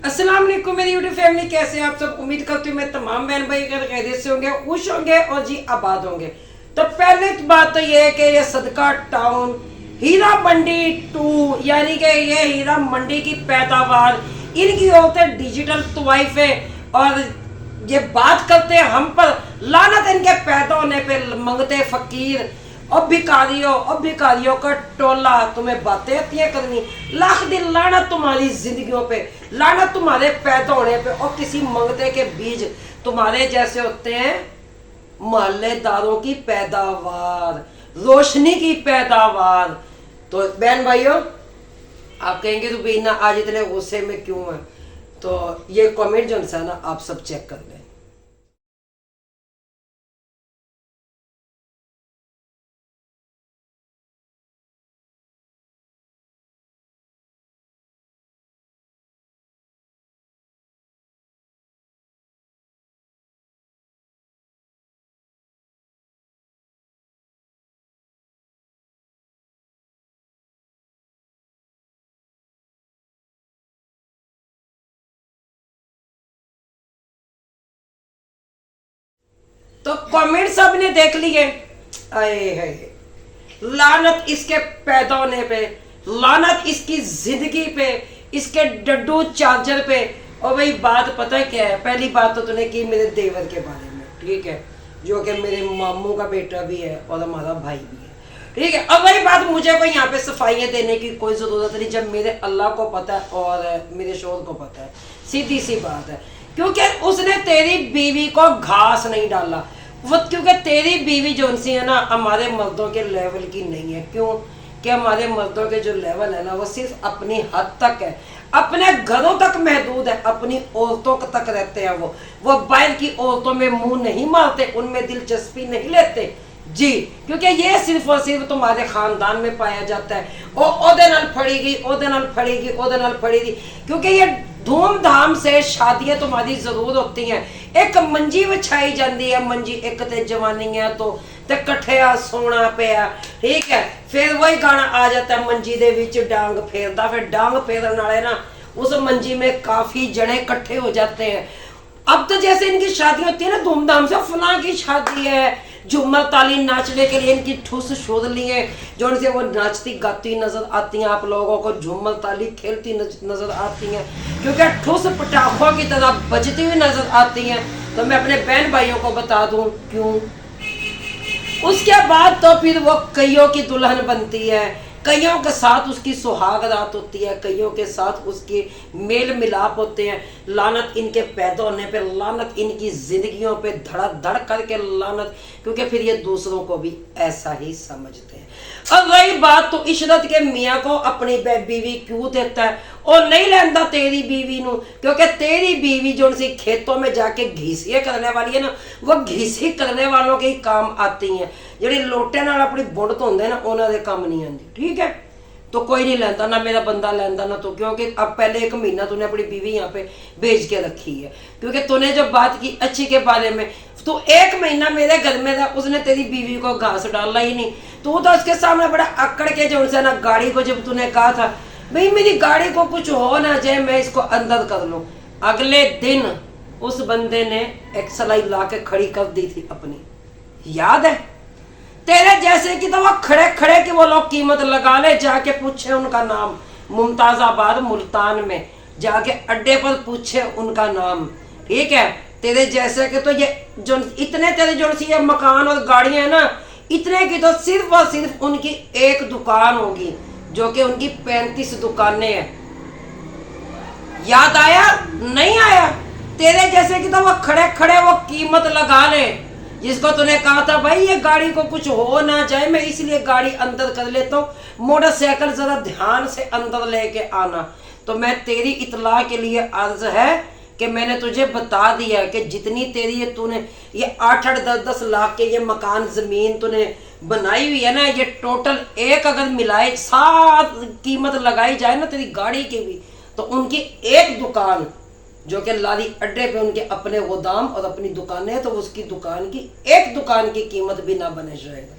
अस्सलाम वालेकुम मेरी यूट्यूब फैमिली, कैसे हैं आप सब। उम्मीद करती हूँ मैं तमाम बहन भाई खैरियत से होंगे, खुश होंगे और जी आबाद होंगे। तो पहले बात तो ये है कि ये सदका टाउन हीरा मंडी 2 यानी कि ये हीरा मंडी की पैदावार इनकी होते डिजिटल तवाइफ है। और ये बात करते हैं हम पर लानत इनके पैदा होने पे मंगते फकीर और भिखारियों का टोला। तुम्हें बातें आती है करनी, लाख दिन लानत तुम्हारी जिंदगियों पे, लानत तुम्हारे पैदा होने पे। और किसी मंगते के बीज तुम्हारे जैसे होते हैं मोहल्लेदारों की पैदावार, रोशनी की पैदावार। तो बहन भाइयों, आप कहेंगे तो बीना आज इतने गुस्से में क्यों है, तो ये कमेंट जो है ना आप सब चेक कर लें। तो कमेंट सबने देख लिए। आए है लानत इसके पैदा होने पे, लानत इसकी जिंदगी पे, इसके डड्डू चार्जर पे। और भाई बात पता है क्या है, पहली बात तो तूने की मेरे देवर के बारे में, ठीक है, जो कि मेरे मामू का बेटा भी है और हमारा भाई भी है, ठीक है। अब वही बात मुझे कोई यहाँ पे सफाइयाँ देने की कोई जरूरत नहीं, जब मेरे अल्लाह को पता है और मेरे शोहर को पता है। सीधी सी बात है, क्योंकि उसने तेरी बीवी को घास नहीं डाला वो, क्योंकि तेरी बीवी जो सी है ना हमारे मर्दों के लेवल की नहीं है। क्यों कि हमारे मर्दों के जो लेवल है ना वो सिर्फ अपनी हद तक है, अपने घरों तक महदूद है, अपनी औरतों तक रहते हैं। वो बाहर की औरतों में मुंह नहीं मारते, उनमें दिलचस्पी नहीं लेते जी, क्योंकि ये सिर्फ और सिर्फ तुम्हारे खानदान में पाया जाता है। ओदे नाल फड़ेगी, ओदे नाल फड़ेगी, ओदे नाल फड़ेगी, क्योंकि ये धूमधाम से शादियां तुम्हारी जरूर होती हैं। एक मंजी बिछाई जाती है, मंजी एक ते जवानी है तो कट्ठिया सोना पिया, ठीक है। फिर वही गाना आ जाता है, मंजी दे विच डांग फेरदा, फिर डांग फेरन वाले ना उस मंजी में काफी जने इकट्ठे हो जाते हैं। अब तो जैसे इनकी शादी होती है ना धूमधाम से, फलां की शादी है, झूमर ताली नाचने के लिए इनकी ठुस शोध लिए, जो उनसे वो नाचती गाती नजर आती हैं, आप लोगों को झूमर ताली खेलती नजर आती हैं, क्योंकि ठुस पटाखों की तरह बजती हुई नजर आती हैं। तो मैं अपने बहन भाइयों को बता दूं क्यों। उसके बाद तो फिर वो कईयों की दुल्हन बनती है, कईयों के साथ उसकी सुहाग रात होती है, कईयों के साथ उसके मेल मिलाप होते हैं। लानत इनके पैदा होने पे, लानत इनकी जिंदगियों पे धड़ाधड़ करके लानत, क्योंकि फिर ये दूसरों को भी ऐसा ही समझते हैं। अब वही बात तो इशरत के मियाँ को अपनी बीवी क्यों देता है और नहीं लेंदा तेरी बीवी नू, क्योंकि तेरी बीवी जो सी खेतों में जाके घीसियां करने वाली है ना, वो घीसी करने वालों के ही काम आती हैं। ਜਿਹੜੀ ਲੋਟੇ ਨਾਲ ਆਪਣੀ ਬੁੱਢ ਧੋਂਦੇ ना ਉਹਨਾਂ ਦੇ ਕੰਮ नहीं आती, ठीक है। तो कोई नहीं लेंदा, ना मेरा बंदा लेंदा ना तो, क्योंकि अब पहले 1 महीना तूने अपनी बीवी यहाँ पे भेज के रखी है, क्योंकि तूने जो बात की अच्छी के बारे में, तो 1 महीना मेरे घर में था, उसने तेरी बीवी को घास डाला ही नहीं। तू तो उसके सामने बड़ा अकड़ के जो उनसे ना गाड़ी को, जब तूने कहा था भाई मेरी गाड़ी को कुछ हो ना जाए मैं इसको अंदर कर लूँ, अगले दिन उस बंदे ने एक सलाई ला के खड़ी कर दी थी अपनी, याद है। तेरे जैसे कि तो वो खड़े खड़े कि वो लोग कीमत लगा ले, जाके पूछे उनका नाम, मुमताजाबाद मुल्तान में जाके अड्डे पर पूछे उनका नाम, ठीक है। तेरे जैसे कि तो ये जो इतने तेरे जो सी मकान और गाड़ियां है ना, इतने की तो सिर्फ और सिर्फ उनकी एक दुकान होगी, जो कि उनकी 35 दुकानें हैं। याद आया नहीं आया? तेरे जैसे कि तो वो खड़े खड़े वो कीमत लगा ले, जिसको तूने कहा था भाई ये गाड़ी को कुछ हो ना जाए मैं इसलिए गाड़ी अंदर कर लेता हूँ, मोटरसाइकिल जरा ध्यान से अंदर लेके आना। तो मैं तेरी इतला के लिए अर्ज है कि मैंने तुझे बता दिया कि जितनी तेरी ये तूने ये 8-8 10-10 लाख के ये मकान जमीन तूने बनाई हुई है ना, ये टोटल एक अगर मिलाए 7 कीमत लगाई जाए ना तेरी गाड़ी की भी, तो उनकी एक दुकान जो कि लारी अड्डे पे उनके अपने गोदाम और अपनी दुकानें, तो उसकी दुकान की एक दुकान की कीमत भी ना बने जाएगा।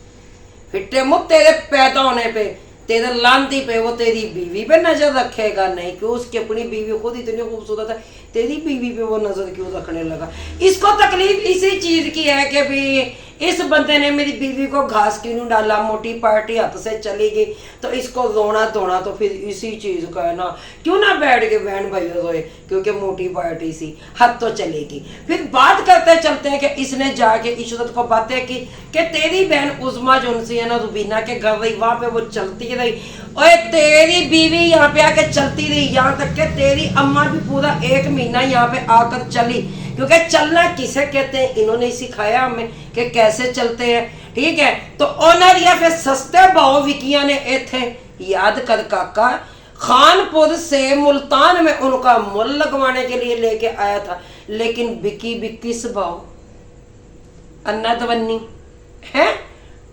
फिट्टे मुख तेरे पैदा होने पे तेरे लांती पे वो तेरी बीवी पे नजर रखेगा नहीं, क्यों? उसकी अपनी बीवी खुद इतनी खूबसूरत है, तेरी बीवी पे वो नजर क्यों रखने लगा? इसको तकलीफ इसी चीज की है कि भी इस बंदे ने मेरी बीवी को घास क्यों नहीं डाला, मोटी पार्टी हाथ से चली गई, तो इसको रोना धोना तो फिर इसी चीज का है ना। क्यों ना बैठ के बहन भाई रोए क्योंकि मोटी पार्टी सी, हाथ तो चलेगी। फिर बात करते चलते हैं कि इसने जाके इशरत को बातें की कि तेरी बहन उज़मा जो उनसे है ना रुबीना के घर रही, वहां पे वो चलती रही, और तेरी बीवी यहाँ पे आके चलती रही, यहाँ तक कि तेरी अम्मा भी पूरा 1 महीना यहाँ पे आकर चली, क्योंकि चलना किसे कहते हैं इन्होंने सिखाया हमें कि कैसे चलते हैं। ठीक है, तो ओनर या फिर सस्ते भाव विकिया ने थे याद कर काका, खानपुर से मुल्तान में उनका मुल लगवाने के लिए लेके आया था, लेकिन बिकी किस भाव? अन्नतवन्नी है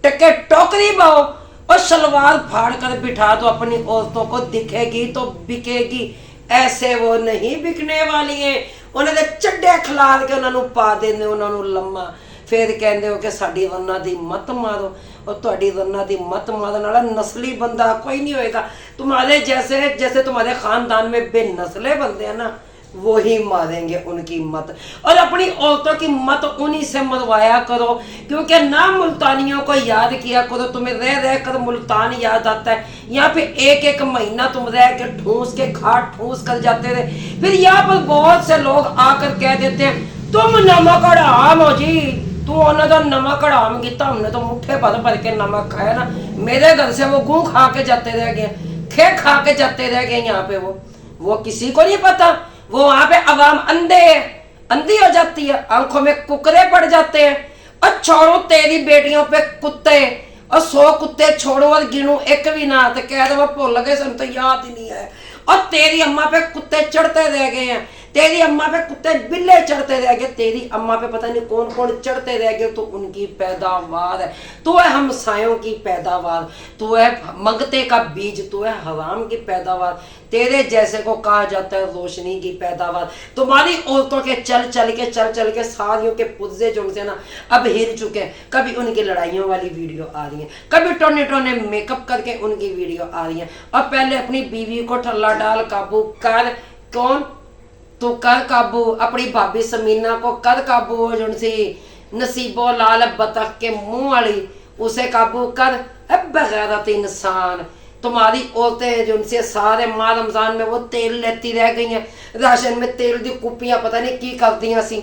टके टोकरी भाव, और सलवार फाड़ कर बिठा दो अपनी औरतों को, दिखेगी तो बिकेगी, ऐसे वो नहीं बिकने वाली है। उन्होंने चड्डे खिलार के उन्होंने पा देने उन्होंने लम्मा, फिर कहते हो कि साड़ी रन्ना दी मत मारो, और तुहाडी रन्ना दी मत मारने वाला नस्ली बंदा कोई नहीं होएगा। तुम्हारे जैसे तुम्हारे खानदान में बेनस्ले बंदे हैं ना, वो ही मारेंगे उनकी मत, और अपनी औरतों की मत उन्हीं से मरवाया करो, क्योंकि ना मुल्तानियों को याद किया करो। तुम्हें रह रह कर मुल्तान याद आता है, यहाँ पे 1 महीना तुम रह के ठूस के खाट ठूस कर जाते रहे। फिर यहाँ पर बहुत से लोग आकर कह देते हैं तुम नमक हराम हो जी, तू उन्हें तो नमक हराम किया, हमने तो मुट्ठे भर के नमक खाया ना। मेरे घर से वो गूं खा के जाते रह गए, खे खा के जाते रह गए। यहाँ पे वो किसी को नहीं पता, वो वहां पे अवाम अंधी हो जाती है, आंखों में कुकरे पड़ जाते हैं। और छोड़ो तेरी बेटियों पे कुत्ते, और 100 कुत्ते छोड़ो और गिनू एक भी ना, तो कह दो भूल गए, सन तो याद ही नहीं है। और तेरी अम्मा पे कुत्ते चढ़ते रह गए हैं, तेरी अम्मा पे कुत्ते बिल्ले चढ़ते रह गए, तेरी अम्मा पे पता नहीं कौन कौन चढ़ते रह गए। तो उनकी पैदावार है, तो है हमसायों की पैदावार, तो है मंगते का बीज, तो है हराम की पैदावार। तेरे जैसे को कहा जाता है रोशनी की पैदावार। तुम्हारी औरतों के चल चल के सारियों के पुर्जे जो उनसे ना अब हिल चुके हैं। कभी उनकी लड़ाइयों वाली वीडियो आ रही है, कभी टोने मेकअप करके उनकी वीडियो आ रही है। और पहले अपनी बीवी को ठल्ला डाल काबू कर, कौन तो कर काबू, अपनी भाभी समीना को कर काबू, जो सी नसीबो लाल बतख के मुंह वाली उसे काबू कर। बगैरत इंसान तुम्हारी औरतें जो उनसे सारे माह रमजान में वो तेल लेती रह गई हैं, राशन में तेल दी कुपियां पता नहीं की करदियां सी,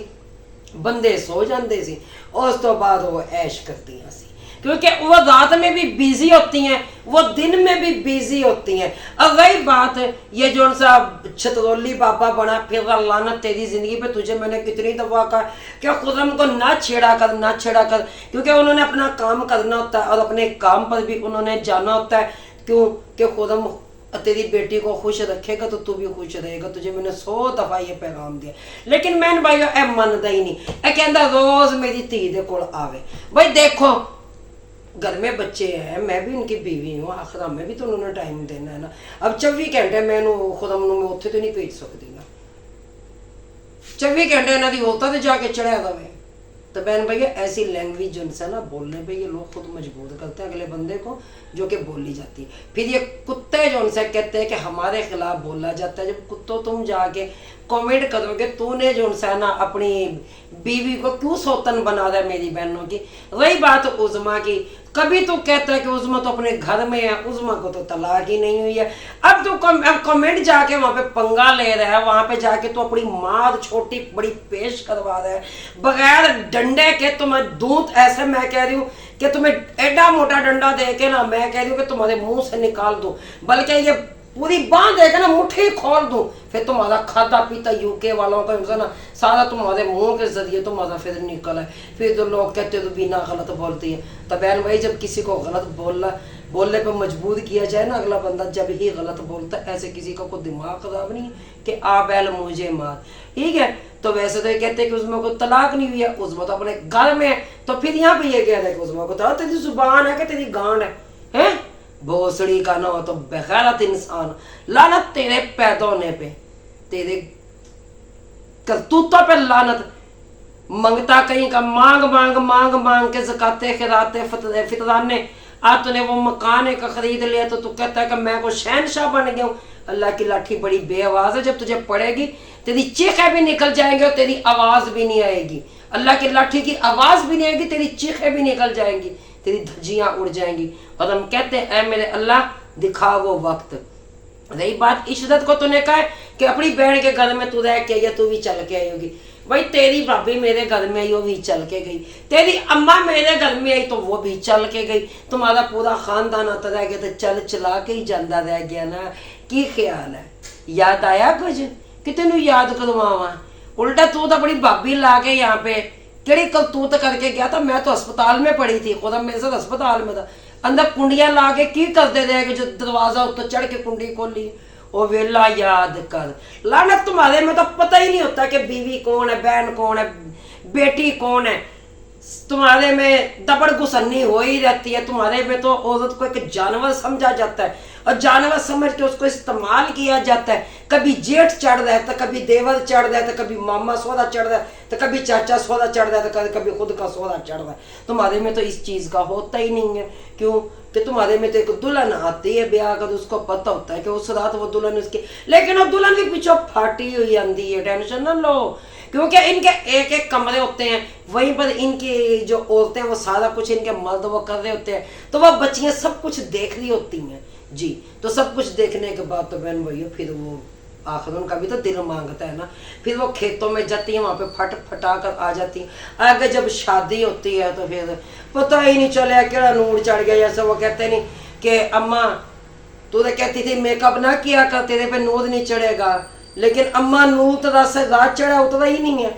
बंदे सो जाते सी, और उस तो बाद वो ऐश करदियां सी, क्योंकि वो रात में भी बिजी होती हैं, वो दिन में भी बिजी होती हैं। अब वही बात ये जो सा छतरौली बाबा बना फिर लानत तेरी जिंदगी पे, तुझे मैंने कितनी दफा कहा कि खुदम को ना छेड़ा कर, क्योंकि उन्होंने अपना काम करना होता है और अपने काम पर भी उन्होंने जाना होता है। क्यों कि खुदम तेरी बेटी को खुश रखेगा तो तू भी खुश रहेगा। तुझे मैंने 100 दफा ये पैगाम दिया, लेकिन मैंने भाई ए मनदा ही नहीं। ए कहता रोज मेरी धी दे कोल आवे। भाई देखो घर में बच्चे हैं, मैं भी उनकी बीवी हूँ, आखिर में भी तो उन्होंने टाइम देना है ना। अब 24 घंटे मैं खुदम मैं उत्थे तो नहीं भेज सकती ना, 24 घंटे इन्हों की औरतां ते जाके चढ़िया रहे। तो बहन भैया ऐसी लैंग्वेज जो है ना बोलने पे ये लोग खुद मजबूर करते हैं अगले बंदे को जो कि बोली जाती है। फिर ये कुत्ते जो उनसे कहते हैं कि हमारे खिलाफ बोला जाता है। जब कुत्तों तुम जाके कमेंट करोगे तूने जो उनसे ना अपनी बीवी को क्यों सौतन बना रहा है मेरी बहनों की। रही बात उज़मा की, कभी तो कहता है कि उज़मा तो अपने घर में है, उज़मा को तो तलाक ही नहीं हुई है। अब तो कमेंट जाके वहां पे पंगा ले रहा है, वहां पे जाके तो अपनी मार छोटी बड़ी पेश करवा रहा है बगैर डंडे के। तुम्हें दूध ऐसे मैं कह रही हूँ कि तुम्हें एडा मोटा डंडा दे के ना मैं कह रही हूँ कि तुम्हारे मुंह से निकाल दो, बल्कि ये पूरी बांध देगा ना मुट्ठी खोल दूं, फिर तुम्हारा खाता पीता यूके वालों का ना सारा तुम्हारे मुंह के जरिए तुम्हारा फिर निकल है। फिर तो लोग कहते हो तो बिना गलत बोलती है। तो बहन भाई जब किसी को गलत बोलने पर मजबूर किया जाए ना, अगला बंदा जब ही गलत बोलता है, ऐसे किसी का कोई दिमाग खराब नहीं है कि आ बैल मुझे मार। ठीक है, तो वैसे तो ये कहते हैं कि उसमें कोई तलाक नहीं हुई है, उसमें तो अपने घर में है। तो फिर यहाँ पे ये कह रहा है कि उसमें को तो तेरी जुबान है कि तेरी गांड है भोसड़ी का ना हो तो बेगैरत इंसान। लानत तेरे पैदा होने पे, तेरे करतूतों पे लानत। मंगता कहीं का मांग के ज़काते खिराते फितराने आज तूने वो मकान एक खरीद लिया तो तू कहता है कि मैं को शहनशाह बन गया हूँ। अल्लाह की लाठी बड़ी बेआवाज है, जब तुझे पड़ेगी तेरी चीखें भी निकल जाएंगे और तेरी आवाज भी नहीं आएगी। अल्लाह की लाठी की आवाज भी नहीं आएगी, तेरी चीखें भी निकल जाएंगी, तेरी धज्जियां उड़ जाएंगी। और हम कहते हैं ऐ मेरे अल्लाह दिखा वो वक्त। रही बात इशरत को, तूने कहा कि अपनी बहन के घर में तू रह के आई, तू भी चल के आई होगी। भाई तेरी भाभी मेरे घर में आई, वो भी चल के गई। तेरी अम्मा मेरे घर में आई तो वो भी चल के गई। तुम्हारा पूरा खानदान आता रह गया तो चल चला के ही जाता रह गया ना। की ख्याल है, याद आया कुछ कि तेन याद करवावा? उल्टा तू तो अपनी भाभी ला के यहाँ पे केड़ी करतूत करके गया था। मैं तो अस्पताल में पड़ी थी, खुद मेरे साथ अस्पताल में था, अंदर कुंडियां ला के की करते रहे कि जो दरवाजा उत्तर चढ़ के कुंडी खोली। ओ वेला याद कर, लानत तुम्हारे में तो पता ही नहीं होता कि बीवी कौन है, बहन कौन है, बेटी कौन है। तुम्हारे में दबड़ गुसन्नी हो ही रहती है। तुम्हारे में तो औरत को एक जानवर समझा जाता है और जानवर समझ के उसको इस्तेमाल किया जाता है। कभी जेठ चढ़ रहा है तो कभी देवर चढ़ रहा है तो कभी मामा सौदा चढ़ रहा है तो कभी चाचा सौदा चढ़ रहा है तो कभी खुद का सौदा चढ़ रहा है। तुम्हारे में तो इस चीज का होता ही नहीं है। क्यों कि तुम्हारे में तो एक दुल्हन आती है ब्याह कर, उसको पता होता है कि उस रात वो दुल्हन उसकी, लेकिन वो दुल्हन भी पीछे फाटी हुई आंदी है। टेंशन ना लो, क्योंकि इनके एक एक कमरे होते हैं, वहीं पर इनकी जो औरतें वो सारा कुछ इनके मर्द वो कर रहे होते हैं, तो वह बच्चियां सब कुछ देख रही होती हैं जी। तो सब कुछ देखने के बाद तो बहन भैया फिर वो आखिर उनका भी तो दिल मांगता है ना। फिर वो खेतों में जाती है, वहां पे फट फटा कर आ जाती है। आगे जब शादी होती है तो फिर पता ही नहीं चले केड़ा नूर चढ़ गया। जैसे वो कहते नहीं कि अम्मा तू तो कहती थी मेकअप ना किया कर, तेरे पे नूर नहीं चढ़ेगा, लेकिन अम्मा नूर तो रात चढ़ा उतरा ही नहीं है।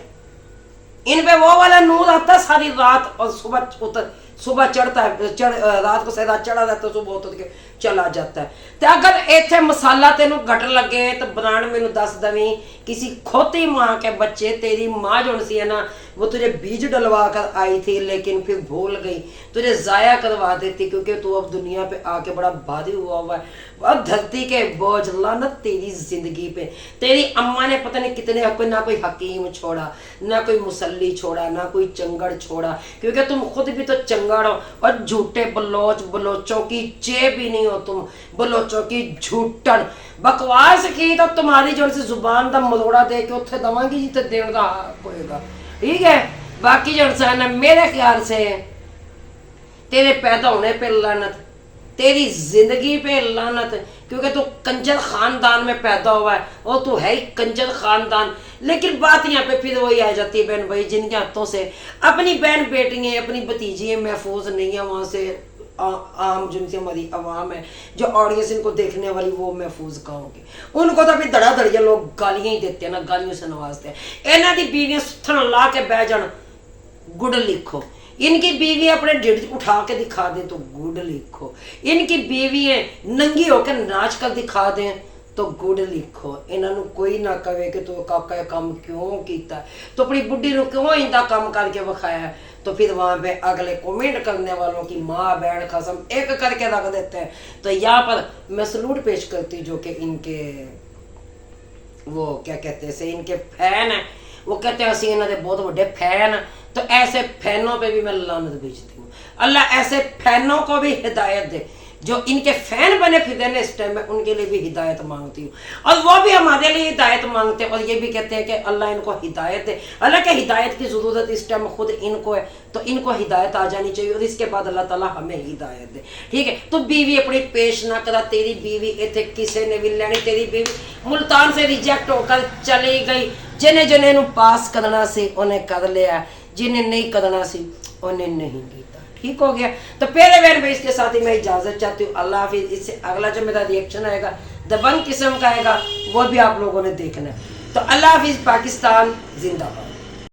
इन पे वो वाला नूर आता सारी रात और सुबह चढ़ता है, रात को से रात चढ़ा जाता है, सुबह उतर के चला जाता है। तो अगर इतने मसाला तेन घट लगे तो बनान मैनू दस दवी, किसी खोती माँ के बच्चे, तेरी माँ जो सी है ना वो तुझे बीज डलवा कर आई थी लेकिन फिर भूल गई, तुझे जाया करवा देती, क्योंकि तू अब दुनिया पे आके बड़ा भारी हुआ है। अब धरती के बोझ लानत तेरी जिंदगी पे। तेरी अम्मा ने पता नहीं कितने ना कोई हकीम छोड़ा, ना कोई मुसल्ली छोड़ा, ना कोई चंगड़ छोड़ा, क्योंकि तुम खुद भी तो चंगड़ हो और झूठे बलोचों की जेब भी नहीं हो तुम, बलोचों की झूठन बकवास की तो तुम्हारी जो सी जुबान का मरोड़ा दे के उत्थे दवांगी जिते देने का होएगा। ठीक है, बाकी जो है ना मेरे ख्याल से तेरे पैदा होने पे लानत, तेरी जिंदगी पे लानत, क्योंकि तू कंजर खानदान में पैदा हुआ है और तू है ही कंजर खानदान। लेकिन बात यहाँ पे फिर वही आ जाती है बहन भाई, जिनके हाथों से अपनी बहन बेटियां अपनी भतीजियां महफूज नहीं है, वहां से आम जिनसे हमारी आवाम है जो ऑडियंस इनको देखने वाली वो महफूज कहाँ होगी। उनको तो अभी धड़ाधड़िया लोग गालियां ही देते हैं ना, गालियों से नवाजते हैं। इन्हों की बीवियां सुथन ला के बह जान गुड लिखो, इनकी बीवी अपने ढिड उठा के दिखा दे तो गुड लिखो, इनकी बीवी नंगी होकर नाच कर दिखा दें तो गुड लिखो। इन्हों कोई ना कहे कि तू काका काम क्यों किया, तो अपनी बुढ़ी को क्यों इंदा काम करके विखाया, तो फिर वहां पे अगले कमेंट करने वालों की माँ बहन खसम एक करके रख देते हैं। तो यहाँ पर मैं सलूट पेश करती हूँ जो कि इनके वो क्या कहते हैं इनके फैन है, वो कहते हैं असं इन्होंने बहुत बड़े फैन। तो ऐसे फैनों पे भी मैं लानत भेजती हूँ। अल्लाह ऐसे फैनों को भी हिदायत दे, जो इनके फैन बने फिर इस टाइम में उनके लिए भी हिदायत मांगती हूँ, और वो भी हमारे लिए हिदायत मांगते हैं और ये भी कहते हैं कि अल्लाह इनको हिदायत दे। अल्लाह के हिदायत की ज़रूरत इस टाइम खुद इनको है, तो इनको हिदायत आ जानी चाहिए और इसके बाद अल्लाह ताला हमें हिदायत दे। ठीक है, तो बीवी अपनी पेश ना करा, तेरी बीवी इतने किसी ने भी लेनी, तेरी बीवी मुल्तान से रिजेक्ट होकर चली गई। जिन्हें जिन्हें पास करना सी उन्हें कर लिया, जिन्हें नहीं करना सी उन्हें नहीं किया। ठीक हो गया, तो पहले बहन भाई इसके साथ ही मैं इजाजत चाहती हूँ। अल्लाह हाफिज़। इससे अगला जो मेरा रिएक्शन आएगा दबंग किस्म का आएगा वो भी आप लोगों ने देखना है। तो अल्लाह हाफिज़। पाकिस्तान जिंदाबाद।